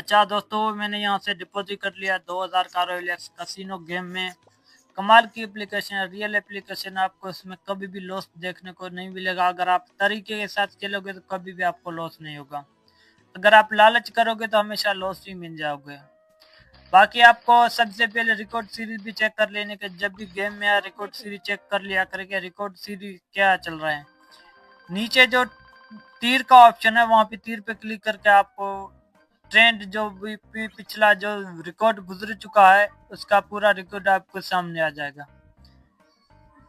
अच्छा दोस्तों, मैंने यहाँ से डिपॉजिट कर लिया 2000 का रॉयल एक्स कसिनो गेम में। कमाल की एप्लीकेशन है, रियल एप्लीकेशन। आपको इसमें कभी भी लॉस देखने को नहीं मिलेगा। अगर आप तरीके के साथ खेलोगे तो कभी भी आपको लॉस नहीं होगा। अगर आप लालच करोगे तो हमेशा लॉस ही मिल जाओगे। बाकी आपको सबसे पहले रिकॉर्ड सीरीज भी चेक कर लेने के, जब भी गेम में रिकॉर्ड सीरीज चेक कर लिया करके रिकॉर्ड सीरीज क्या चल रहा है। नीचे जो तीर का ऑप्शन है वहां पे तीर पे क्लिक करके आपको ट्रेंड जो भी पिछला जो रिकॉर्ड गुजर चुका है उसका पूरा रिकॉर्ड आपको सामने आ जाएगा।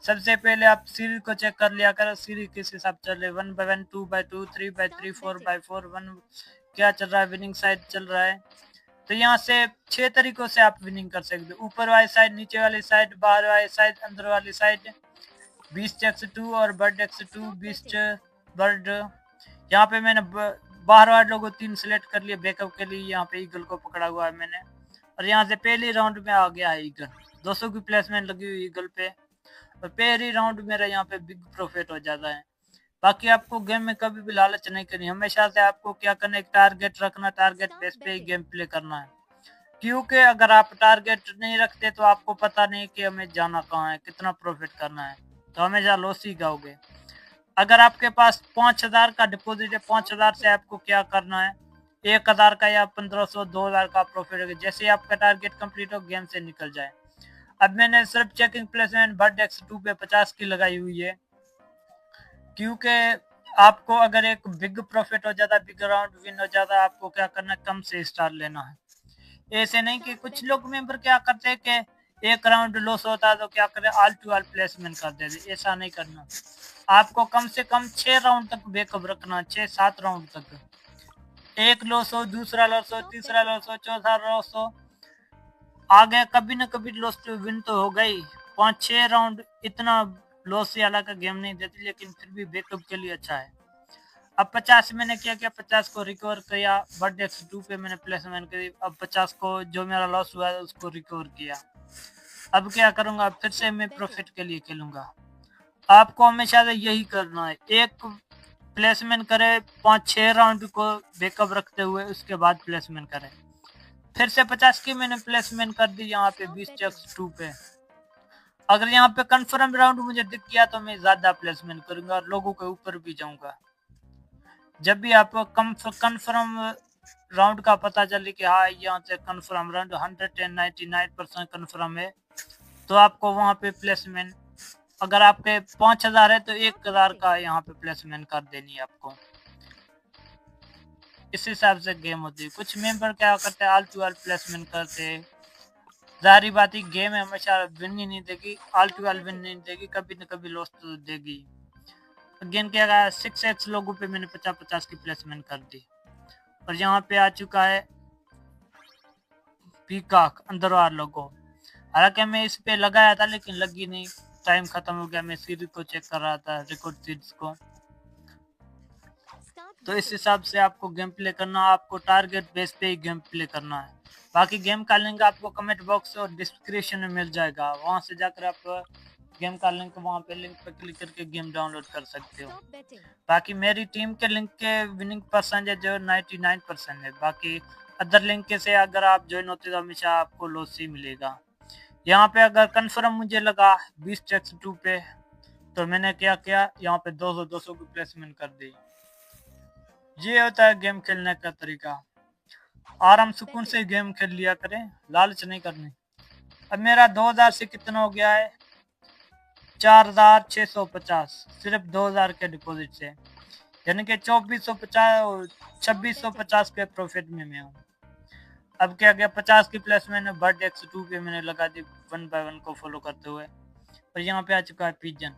सबसे पहले आप सीरीज को चेक कर लिया करो, सीरीज किस हिसाब चल रही है, 1/1, 2/2, 3/3, 4/4, 1 क्या चल रहा है, विनिंग साइड चल रहा है। तो यहाँ से 6 तरीकों से आप विनिंग कर सकते हो। ऊपर वाली साइड, नीचे वाली साइड, बाहर वाली साइड, अंदर वाली साइड, बीस्ट x2 और बर्ड x2, बीस्ट बर्ड। यहाँ पे मैंने बाहर वाले लोगों 3 सिलेक्ट कर लिए बैकअप के लिए। यहाँ पे ईगल को पकड़ा हुआ है मैंने, और यहाँ से पहले राउंड में आ गया है ईगल। 200 की प्लेसमेंट लगी हुई ईगल पे, और पहली राउंड मेरा यहाँ पे बिग प्रॉफिट हो जाता है। बाकी आपको गेम में कभी भी लालच नहीं करनी, हमेशा से आपको क्या करना है, एक टारगेट रखना, टारगेट बेस पे ही गेम प्ले करना है। क्योंकि अगर आप टारगेट नहीं रखते तो आपको पता नहीं कि हमें जाना कहाँ है, कितना प्रॉफिट करना है, तो हमेशा लॉस ही गाओगे। अगर आपके पास 5000 का डिपॉजिट है, 5000 से आपको क्या करना है, 1000 का या 1500, 2000 का प्रॉफिट है। जैसे आपका टारगेट कंप्लीट हो, गेम से निकल जाए। अब मैंने सिर्फ चेकिंग प्लेसमेंट बर्ड x2 पे 50 की लगाई हुई है, क्योंकि आपको अगर एक बिग प्रॉफिट हो जाता है, बिग राउंड विन हो जाता है, आपको क्या करना है, कम से स्टार लेना है। ऐसे नहीं कि कुछ लोग मेंबर क्या करते हैं कि एक राउंड लॉस होता है तो क्या करें, ऑल टू ऑल प्लेसमेंट कर देते। ऐसा नहीं करना, आपको कम से कम 6 राउंड तक बैकअप रखना, 6-7 राउंड तक। एक लॉस हो, दूसरा लॉस हो, तीसरा लॉस हो, चौथा लॉस हो, आगे कभी ना कभी लॉस तो विन तो हो गई। 5-6 राउंड इतना लॉस वाला का गेम नहीं देती, लेकिन फिर भी बैकअप के लिए अच्छा है। अब 50 मैंने क्या किया, 50 को रिकवर किया, बर्ड x2 पे मैंने प्लेसमेंट करी। अब 50 को जो मेरा लॉस हुआ है उसको रिकवर किया। अब क्या करूंगा, फिर से मैं प्रॉफिट के लिए खेलूंगा। आपको हमेशा से यही करना है, एक प्लेसमेंट करे, 5-6 राउंड को बैकअप रखते हुए उसके बाद प्लेसमेंट करें। फिर से 50 की मैंने प्लेसमेंट कर दी यहाँ पे 20x2 पे। अगर यहाँ पे कंफर्म राउंड मुझे दिख गया तो मैं ज्यादा प्लेसमेंट करूंगा और लोगों के ऊपर भी जाऊंगा। जब भी आपको कंफर्म राउंड का पता चले कि हाँ यहाँ से कंफर्म राउंड 199% कंफर्म है, तो आपको वहां पे प्लेसमेंट, अगर आपके 5000 है तो 1000 का यहाँ पे प्लेसमेंट कर देनी है आपको। इस हिसाब से गेम होती है। कुछ मेंबर क्या करते हैं, आल टू आल प्लेसमेंट करते हैं। जारी बात ही गेम है, हमेशा विन ही नहीं देगी, आल टू आल विन नहीं देगी, कभी न कभी लॉस तो देगी। गेम क्या है, 6x लोगों पे मैंने 50-50 की प्लेसमेंट कर दी। और यहाँ पे आ चुका है पीकॉक अंदरवार लोगो। हालांकि मैं इस पे लगाया था लेकिन लगी नहीं, टाइम खत्म हो गया। मैं सीरीज को चेक कर रहा था, रिकॉर्ड सीरीज को। तो इस हिसाब से आपको गेम प्ले करना, आपको टारगेट बेस पे ही गेम प्ले करना है। बाकी गेम का लिंक आपको कमेंट बॉक्स और डिस्क्रिप्शन में मिल जाएगा, वहां से जाकर आप गेम का लिंक, वहां पे लिंक पे क्लिक करके गेम डाउनलोड कर सकते हो। बाकी मेरी टीम के लिंक के विनिंग परसेंटेज जो 99% है। बाकी अदर लिंक से अगर आप ज्वाइन होते तो हमेशा आपको लॉस ही मिलेगा। यहाँ पे अगर कंफर्म मुझे लगा 20x2 पे, तो मैंने क्या किया, यहाँ पे 200 की प्लेसमेंट कर दी। ये होता है गेम खेलने का तरीका। आराम सुकून से गेम खेल लिया करें, लालच नहीं करनी। अब मेरा 2000 से कितना हो गया है, 4650, सिर्फ 2000 के डिपॉजिट से, यानी कि 2450, 2650 के प्रॉफिट में मैं हूँ। अब क्या गया, 50 की प्लेसमेंट बर्ड x2 पे मैंने लगा दी 1/1 को फॉलो करते हुए। और यहाँ पे आ चुका है पिजन।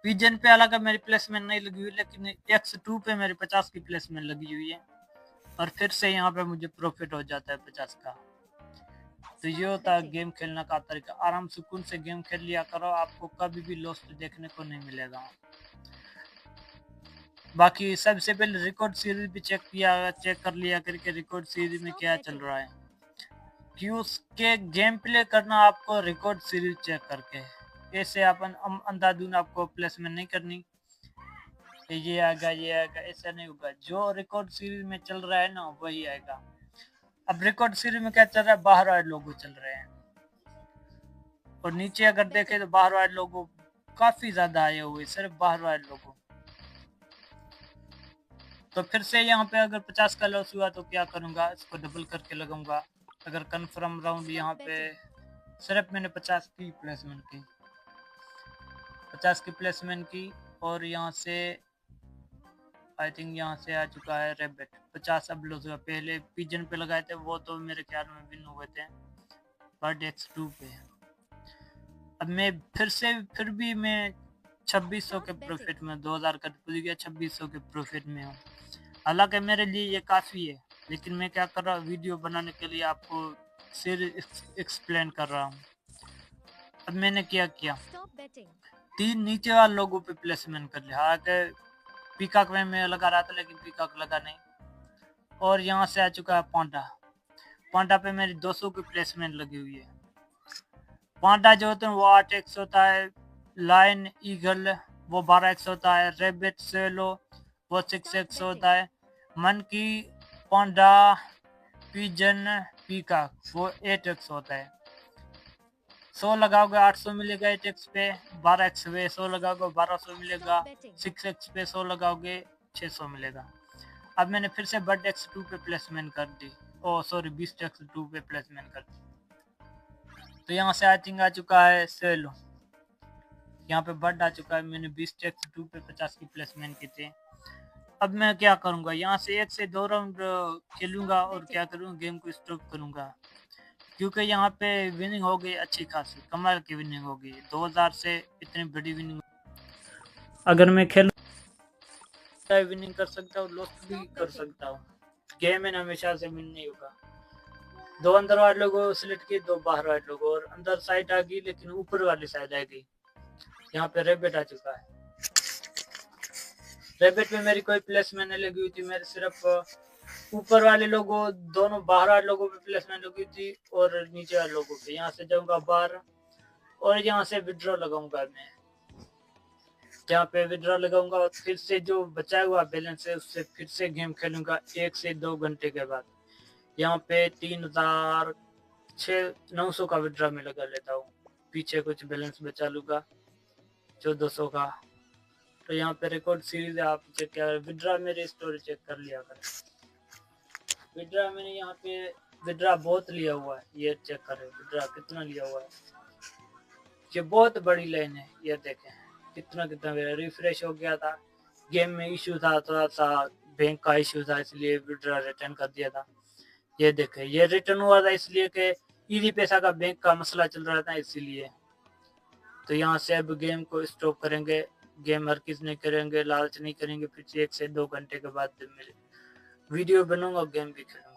पिजन पे हालांकि मेरी प्लेसमेंट नहीं लगी हुई, लेकिन x2 पे मेरी 50 की प्लेसमेंट लगी हुई है, और फिर से यहाँ पे मुझे प्रॉफिट हो जाता है 50 का। तो ये होता है गेम खेलने का तरीका। आराम सुकून से गेम खेल लिया करो, आपको कभी भी लॉस देखने को नहीं मिलेगा। बाकी सबसे पहले रिकॉर्ड सीरीज भी चेक कर लिया करके रिकॉर्ड सीरीज में क्या चल रहा है, क्यों उसके गेम प्ले करना आपको रिकॉर्ड सीरीज चेक करके। ऐसे अपन अंधाधुन आपको प्लेसमेंट नहीं करनी, ये आएगा ये आएगा, ऐसा नहीं होगा। जो रिकॉर्ड सीरीज में चल रहा है ना वही आएगा। अब रिकॉर्ड सीरीज में क्या चल रहा है, बाहर वाले लोगो चल रहे हैं, और नीचे अगर देखें तो बाहर वाले लोगो काफी ज्यादा आए हुए, सिर्फ बाहर वाले लोगो। तो फिर से यहाँ पे अगर 50 का लॉस हुआ तो क्या करूंगा, इसको डबल करके लगाऊंगा। अगर कन्फर्म राउंड यहाँ पे सिर्फ मैंने 50 की प्लेसमेंट की, 50 की प्लेसमेंट की, और यहाँ से आई थिंक यहाँ से आ चुका है रेबिट 50। अब लॉस हुआ, पहले पिजन पे लगाए थे वो तो मेरे ख्याल में विन हुए थे, बट X2 पे। अब मैं फिर भी मैं 2600 के प्रॉफिट में, 2000 का डिपॉजिट किया, 2600 के प्रॉफिट में हूँ। हालांकि मेरे लिए ये काफ़ी है, लेकिन मैं क्या कर रहा हूँ, वीडियो बनाने के लिए आपको सिर्फ एक्सप्लेन कर रहा हूँ। अब मैंने क्या किया, 3 नीचे वाले लोगों पे प्लेसमेंट कर लिया। हालांकि पीकॉक में मैं लगा रहा था, लेकिन पीकॉक लगा नहीं। और यहाँ से आ चुका है पांडा पे मेरी 200 की प्लेसमेंट लगी हुई है। पांडा जो होते हैं वो 8x होता है, लाइन ईगल वो 12x होता है, रेबिट सेलो वो 6x होता है, मंकी पांडा पिजन पीकॉक वो 8x होता है। 100 लगाओगे 800 मिलेगा 8x पे, 12x पे 100 लगाओगे 1200 मिलेगा, 6x पे 100 लगाओगे 600 मिलेगा। अब मैंने फिर से बट X2 पे प्लेसमेंट कर दी, ओ सॉरी बीस्ट X2 पे प्लेसमेंट कर दी। तो यहाँ से आई थिंक आ चुका है सेलो, यहाँ पे बट आ चुका है। मैंने बीस्ट X2 पे 50 की प्लेसमेंट की थी। अब मैं क्या करूंगा, यहाँ से 1 से 2 राउंड खेलूंगा और क्या करूँगा, गेम को स्टॉप करूंगा, क्योंकि यहाँ पे विनिंग हो गई अच्छी खासी, कमाल की विनिंग हो गई 2000 से, इतनी बड़ी विनिंग। अगर मैं खेल विनिंग कर सकता हूँ, लॉस भी कर सकता हूँ। गेम में हमेशा से विन नहीं होगा। 2 अंदर वाले लोगों सिलेक्ट किए, 2 बाहर वाले लोगों, और अंदर साइड आ गई लेकिन ऊपर वाली साइड आ गई। यहाँ पे रेबिट आ चुका है, रेबिट में मेरी कोई प्लेसमेंट नहीं लगी हुई थी, मेरे सिर्फ ऊपर वाले लोगों, दोनों बाहर वाले लोगों पे प्लेसमेंट लगी थी और नीचे वाले लोगों पे। यहाँ से जाऊंगा बाहर और यहाँ से विड्रॉ लगाऊंगा मैं, यहाँ पे विड्रॉ लगाऊंगा और फिर से जो बचाया हुआ बैलेंस है उससे फिर से गेम खेलूंगा 1 से 2 घंटे के बाद। यहाँ पे 900 का विड्रॉ में लगा लेता हूँ, पीछे कुछ बैलेंस बचा लूंगा 1400 का। तो यहाँ पे रिकॉर्ड सीरीज है, आप चेक किया, विड्रॉ मेरे स्टोरी चेक कर लिया करें। विड्रॉ मैंने यहाँ पे विड्रॉ बहुत लिया हुआ है, ये चेक करें विड्रॉ कितना लिया हुआ है। ये बहुत बड़ी लाइन है, ये देखें कितना रिफ्रेश हो गया था, गेम में इशू था, थोड़ा सा बैंक का इशू था, इसलिए विड्रॉ रिटर्न कर दिया था। ये देखें ये रिटर्न हुआ था इसलिए कि ईडी पैसा का बैंक का मसला चल रहा था, इसीलिए। तो यहाँ से अब गेम को स्टॉप करेंगे, गेम हर किस नहीं करेंगे, लालच नहीं करेंगे, फिर 1 से 2 घंटे के बाद वीडियो बनूंगा, गेम भी खेलूंगा।